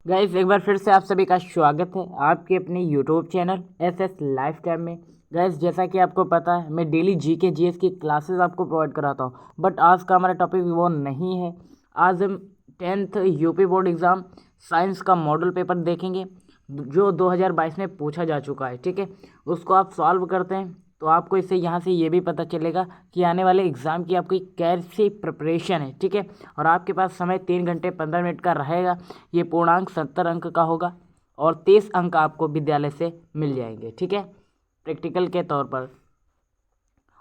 Guys एक बार फिर से आप सभी का स्वागत है आपके अपने YouTube channel SS life time में। गाइस जैसा कि आपको पता है मैं डेली जीके जीएस की क्लासेस आपको प्रोवाइड कराता हूं, बट आज का हमारा टॉपिक वो नहीं है। आज हम 10th UP board exam science का मॉडल पेपर देखेंगे जो 2022 में पूछा जा चुका है। ठीक है, उसको आप सॉल्व करते हैं तो आपको इससे यहाँ से ये भी पता चलेगा कि आने वाले एग्ज़ाम की आपकी कैसी प्रिपरेशन है। ठीक है, और आपके पास समय 3 घंटे 15 मिनट का रहेगा। ये पूर्णांक 70 अंक का होगा और 30 अंक आपको विद्यालय से मिल जाएंगे। ठीक है, प्रैक्टिकल के तौर पर।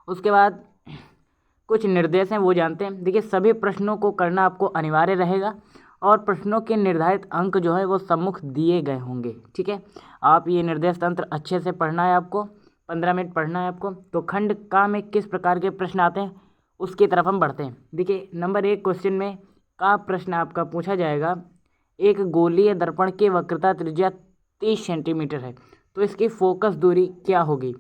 उसके बाद कुछ निर्देश हैं वो जानते हैं। देखिए, सभी प्रश्नों को करना आपको अनिवार्य रहेगा और प्रश्नों के निर्धारित अंक जो है वो सम्मुख दिए गए होंगे। ठीक है, आप ये निर्देश तंत्र अच्छे से पढ़ना है, आपको 15 मिनट पढ़ना है आपको। तो खंड का में किस प्रकार के प्रश्न आते हैं उसकी तरफ हम बढ़ते हैं। देखिए, नंबर 1 क्वेश्चन में का प्रश्न आपका पूछा जाएगा, एक गोलीय दर्पण की वक्रता त्रिज्या 30 सेंटीमीटर है तो इसकी फोकस दूरी क्या होगी।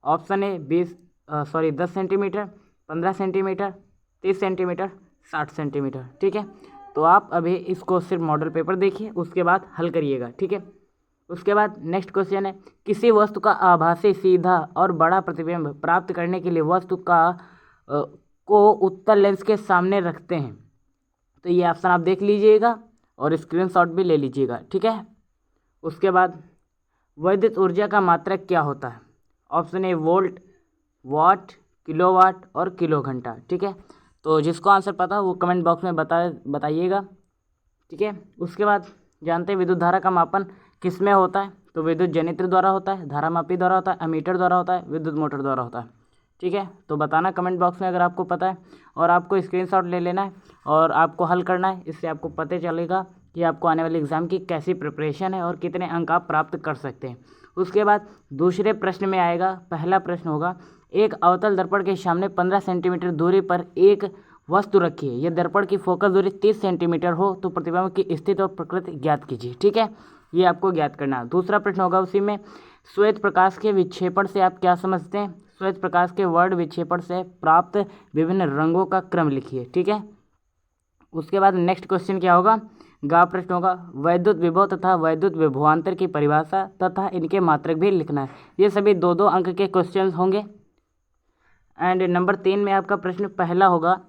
Option A 10 centimetre, 15 centimetre, 30 centimetre, 60 centimetre. ठीक है, तो आप अभी इसको सिर्फ मॉडल पेपर देखिए, उसके बाद हल करिएगा। ठीक है, उसके बाद नेक्स्ट क्वेश्चन है, किसी वस्तु का आभासी सीधा और बड़ा प्रतिबिंब प्राप्त करने के लिए वस्तु को उत्तल लेंस के सामने रखते हैं। तो ये ऑप्शन आप देख लीजिएगा और स्क्रीनशॉट भी ले लीजिएगा। ठीक है, उसके बाद वैद्युत ऊर्जा का मात्रक क्या होता है। Option A volt, watt, kilowatt और किलो घंटा। ठीक है, तो जिसको आंसर पता हो वो कमेंट बॉक्स में बताइएगा। ठीक है, उसके बाद जानते हैं विद्युत धारा का मापन किस में होता है। तो विद्युत जनित्र द्वारा होता है, धारामापी द्वारा होता है, अमीटर द्वारा होता है, विद्युत मोटर द्वारा होता है। ठीक है, तो बताना कमेंट बॉक्स में अगर आपको पता है और आपको स्क्रीनशॉट ले लेना है और आपको हल करना है। इससे आपको पता चलेगा कि आपको आने वाले एग्ज़ाम की कैसी प्रिपरेशन है और कितने अंक आप प्राप्त कर सकते हैं। उसके बाद दूसरे प्रश्न में आएगा, पहला प्रश्न होगा, एक अवतल दर्पण के सामने 15 सेंटीमीटर दूरी पर एक वस्तु रखी है, यह दर्पण की फोकस दूरी 30 सेंटीमीटर हो तो प्रतिबिंब की स्थिति और प्रकृति ज्ञात कीजिए। ठीक है, ये आपको ज्ञात करना है। दूसरा प्रश्न होगा उसी में, श्वेत प्रकाश के विक्षेपण से आप क्या समझते हैं। श्वेत प्रकाश के वर्ण विक्षेपण से प्राप्त विभिन्न रंगों का क्रम लिखिए। ठीक है, उसके बाद नेक्स्ट क्वेश्चन क्या होगा, गा प्रश्न होगा, वैद्युत विभव तथा वैद्युत विभवांतर की परिभाषा तथा इनके मात्रक भी लिखना है। ये सभी 2-2 अंक के क्वेश्चन होंगे। एंड नंबर 3 में आपका प्रश्न पहला होगा,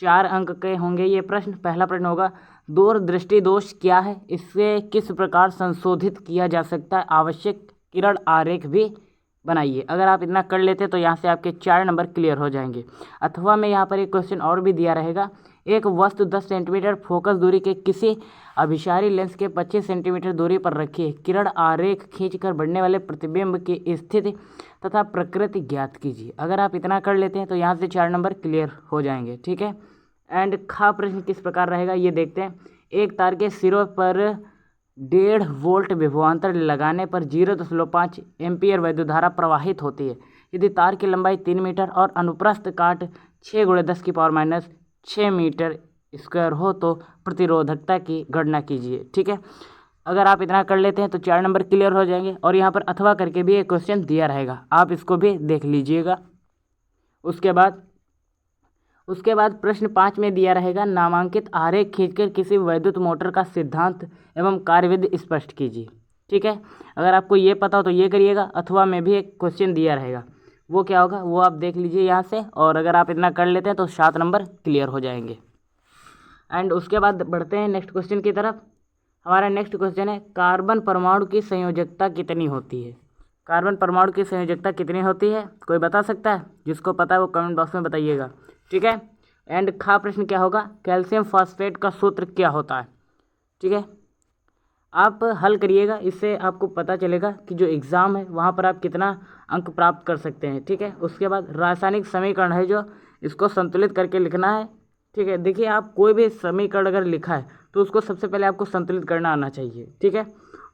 4 अंक के होंगे ये प्रश्न। पहला प्रश्न होगा, दूरदृष्टि दोष क्या है, इससे किस प्रकार संशोधित किया जा सकता है, आवश्यक किरण आरेख भी बनाइए। अगर आप इतना कर लेते तो यहाँ से आपके 4 नंबर क्लियर हो जाएंगे। अथवा में यहाँ पर एक क्वेश्चन और भी दिया रहेगा, एक वस्तु 10 सेंटीमीटर फोकस दूरी के किसी अभिसारी लेंस के 25 सेंटीमीटर दूरी पर रखिए, किरण आरेख खींचकर बढ़ने वाले प्रतिबिंब की स्थिति तथा प्रकृति ज्ञात कीजिए। अगर आप इतना कर लेते हैं तो यहाँ से 4 नंबर क्लियर हो जाएंगे। ठीक है, एंड खा प्रश्न किस प्रकार रहेगा ये देखते हैं, एक तार के सिरों पर 1.5 वोल्ट विभवांतर लगाने पर 0.5 एम्पियर वैद्युत धारा प्रवाहित होती है। यदि तार की लंबाई 3 मीटर और अनुप्रस्थ काट 6 × 10⁻⁶ मीटर स्क्वायर हो तो प्रतिरोधकता की गणना कीजिए। ठीक है, अगर आप इतना कर लेते हैं तो 4 नंबर क्लियर हो जाएंगे। और यहाँ पर अथवा करके भी एक क्वेश्चन दिया रहेगा, आप इसको भी देख लीजिएगा। उसके बाद प्रश्न 5 में दिया रहेगा, नामांकित आरेख खींचकर किसी वैद्युत मोटर का सिद्धांत एवं कार्यविधि स्पष्ट कीजिए। ठीक है, अगर आपको ये पता हो तो ये करिएगा। अथवा में भी एक क्वेश्चन दिया रहेगा, वो क्या होगा वो आप देख लीजिए यहाँ से। और अगर आप इतना कर लेते हैं तो 7 नंबर क्लियर हो जाएंगे। एंड उसके बाद बढ़ते हैं नेक्स्ट क्वेश्चन की तरफ। हमारा नेक्स्ट क्वेश्चन है, कार्बन परमाणु की संयोजकता कितनी होती है। कार्बन परमाणु की संयोजकता कितनी होती है, कोई बता सकता है। जिसको पता है वो कमेंट बॉक्स में बताइएगा। ठीक है, एंड खा प्रश्न क्या होगा, कैल्शियम फॉस्फेट का सूत्र क्या होता है। ठीक है, आप हल करिएगा, इससे आपको पता चलेगा कि जो एग्ज़ाम है वहाँ पर आप कितना अंक प्राप्त कर सकते हैं। ठीक है, उसके बाद रासायनिक समीकरण है जो इसको संतुलित करके लिखना है। ठीक है, देखिए आप कोई भी समीकरण अगर लिखा है तो उसको सबसे पहले आपको संतुलित करना आना चाहिए। ठीक है,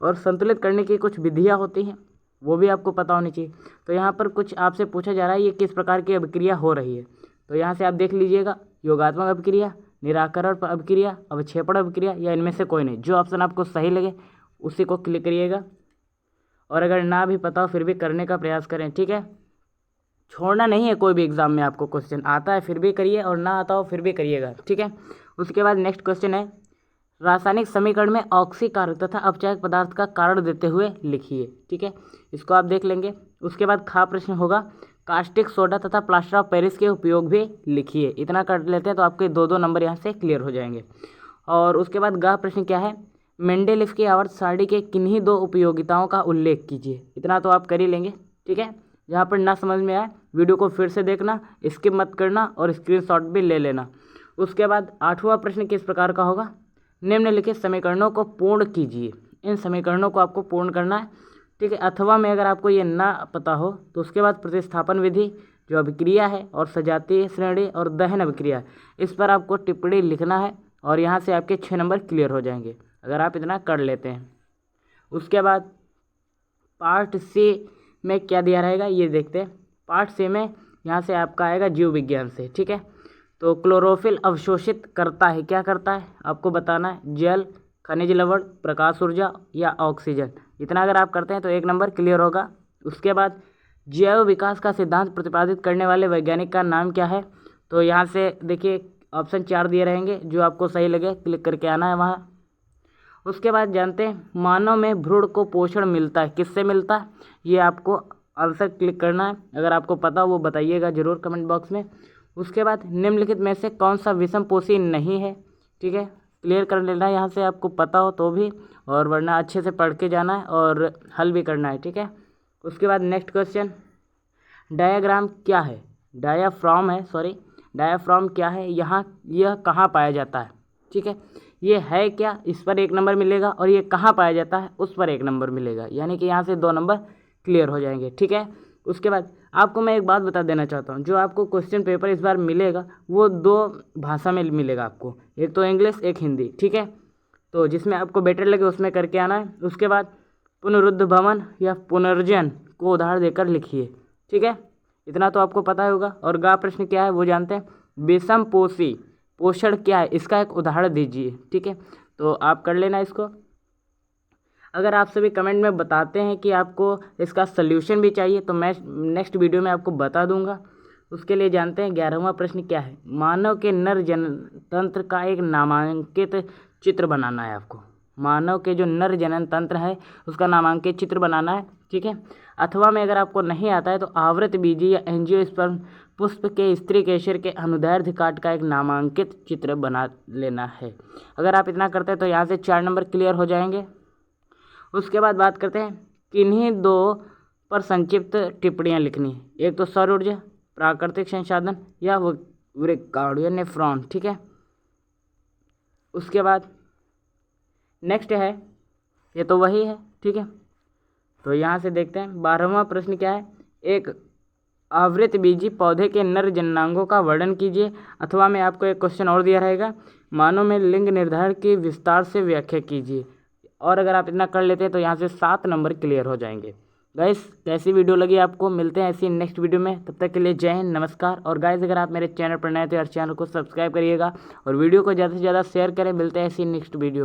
और संतुलित करने की कुछ विधियाँ होती हैं वो भी आपको पता होनी चाहिए। तो यहाँ पर कुछ आपसे पूछा जा रहा है, ये किस प्रकार की अभिक्रिया हो रही है। तो यहाँ से आप देख लीजिएगा, योगात्मक अभिक्रिया, निराकरण अभिक्रिया, अवक्षेपण अभिक्रिया, या इनमें से कोई नहीं। जो ऑप्शन आपको सही लगे उसी को क्लिक करिएगा। और अगर ना भी पता हो फिर भी करने का प्रयास करें। ठीक है, छोड़ना नहीं है। कोई भी एग्ज़ाम में आपको क्वेश्चन आता है फिर भी करिए और ना आता हो फिर भी करिएगा। ठीक है, उसके बाद नेक्स्ट क्वेश्चन है, रासायनिक समीकरण में ऑक्सीकारक तथा अपचायक पदार्थ का कारण देते हुए लिखिए। ठीक है, इसको आप देख लेंगे। उसके बाद खा प्रश्न होगा, कास्टिक सोडा तथा प्लास्टर ऑफ पेरिस के उपयोग भी लिखिए। इतना कर लेते हैं तो आपके 2-2 नंबर यहाँ से क्लियर हो जाएंगे। और उसके बाद ग प्रश्न क्या है, मेंडेलिफ की आवर्त सारणी के किन्हीं 2 उपयोगिताओं का उल्लेख कीजिए। इतना तो आप कर ही लेंगे। ठीक है, जहाँ पर ना समझ में आए वीडियो को फिर से देखना, स्किप मत करना और स्क्रीनशॉट भी ले लेना। उसके बाद 8वां प्रश्न किस प्रकार का होगा, निम्नलिखित समीकरणों को पूर्ण कीजिए। इन समीकरणों को आपको पूर्ण करना है। ठीक है, अथवा में अगर आपको ये ना पता हो तो उसके बाद प्रतिस्थापन विधि, जो अभिक्रिया है, और सजातीय श्रेणी और दहन अभिक्रिया, इस पर आपको टिप्पणी लिखना है और यहाँ से आपके 6 नंबर क्लियर हो जाएंगे अगर आप इतना कर लेते हैं। उसके बाद पार्ट सी में क्या दिया रहेगा ये देखते हैं। पार्ट सी में यहाँ से आपका आएगा जीव विज्ञान से। ठीक है, तो क्लोरोफिल अवशोषित करता है, क्या करता है आपको बताना है, जल, खनिज लवण, प्रकाश ऊर्जा या ऑक्सीजन। इतना अगर आप करते हैं तो 1 नंबर क्लियर होगा। उसके बाद जैव विकास का सिद्धांत प्रतिपादित करने वाले वैज्ञानिक का नाम क्या है, तो यहाँ से देखिए ऑप्शन 4 दिए रहेंगे, जो आपको सही लगे क्लिक करके आना है वहाँ। उसके बाद जानते हैं मानव में भ्रूण को पोषण मिलता है, किससे मिलता है, ये आपको आंसर क्लिक करना है। अगर आपको पता हो वो बताइएगा ज़रूर कमेंट बॉक्स में। उसके बाद निम्नलिखित में से कौन सा विषमपोषी नहीं है। ठीक है, क्लियर कर लेना यहाँ से आपको पता हो तो भी, और वरना अच्छे से पढ़ के जाना है और हल भी करना है। ठीक है, उसके बाद नेक्स्ट क्वेश्चन, डायाग्राम क्या है, डायाफ्राम है, सॉरी डायाफ्राम क्या है, यहाँ यह कहाँ पाया जाता है। ठीक है, ये है क्या, इस पर 1 नंबर मिलेगा, और ये कहाँ पाया जाता है उस पर 1 नंबर मिलेगा, यानी कि यहाँ से 2 नंबर क्लियर हो जाएंगे। ठीक है, उसके बाद आपको मैं एक बात बता देना चाहता हूँ, जो आपको क्वेश्चन पेपर इस बार मिलेगा वो 2 भाषा में मिलेगा आपको, एक तो इंग्लिश एक हिंदी। ठीक है, तो जिसमें आपको बेटर लगे उसमें करके आना है। उसके बाद पुनरुद्ध भवन या पुनर्जन को उदाहरण देकर लिखिए। ठीक है, इतना तो आपको पता होगा। और गा प्रश्न क्या है वो जानते हैं, विषम पोषी पोषण क्या है, इसका एक उदाहरण दीजिए। ठीक है, तो आप कर लेना इसको। अगर आप सभी कमेंट में बताते हैं कि आपको इसका सल्यूशन भी चाहिए तो मैं नेक्स्ट वीडियो में आपको बता दूंगा। उसके लिए जानते हैं 11वां प्रश्न क्या है, मानव के नर जनन तंत्र का एक नामांकित चित्र बनाना है आपको। मानव के जो नर जनन तंत्र है उसका नामांकित चित्र बनाना है। ठीक है, अथवा में अगर आपको नहीं आता है तो आवृत बीजी या एंजियोस्पर्म पुष्प के स्त्री केशर के अनुदैर्ध्य काट का एक नामांकित चित्र बना लेना है। अगर आप इतना करते हैं तो यहाँ से 4 नंबर क्लियर हो जाएंगे। उसके बाद बात करते हैं किन्हीं 2 पर संक्षिप्त टिप्पणियाँ लिखनी है, एक तो सौर ऊर्जा, प्राकृतिक संसाधन या वृक्काणु या नेफ्रॉन। ठीक है, उसके बाद नेक्स्ट है, ये तो वही है। ठीक है, तो यहाँ से देखते हैं 12वां प्रश्न क्या है, एक आवृत बीजी पौधे के नर जननांगों का वर्णन कीजिए। अथवा में आपको एक क्वेश्चन और दिया रहेगा, मानव में लिंग निर्धारण की विस्तार से व्याख्या कीजिए। और अगर आप इतना कर लेते हैं तो यहाँ से 7 नंबर क्लियर हो जाएंगे। गाइस कैसी वीडियो लगी आपको, मिलते हैं ऐसी नेक्स्ट वीडियो में, तब तक के लिए जय हिंद, नमस्कार। और गाइस अगर आप मेरे चैनल पर नए तो यार चैनल को सब्सक्राइब करिएगा और वीडियो को ज़्यादा से ज़्यादा शेयर करें। मिलते हैं ऐसी नेक्स्ट वीडियो।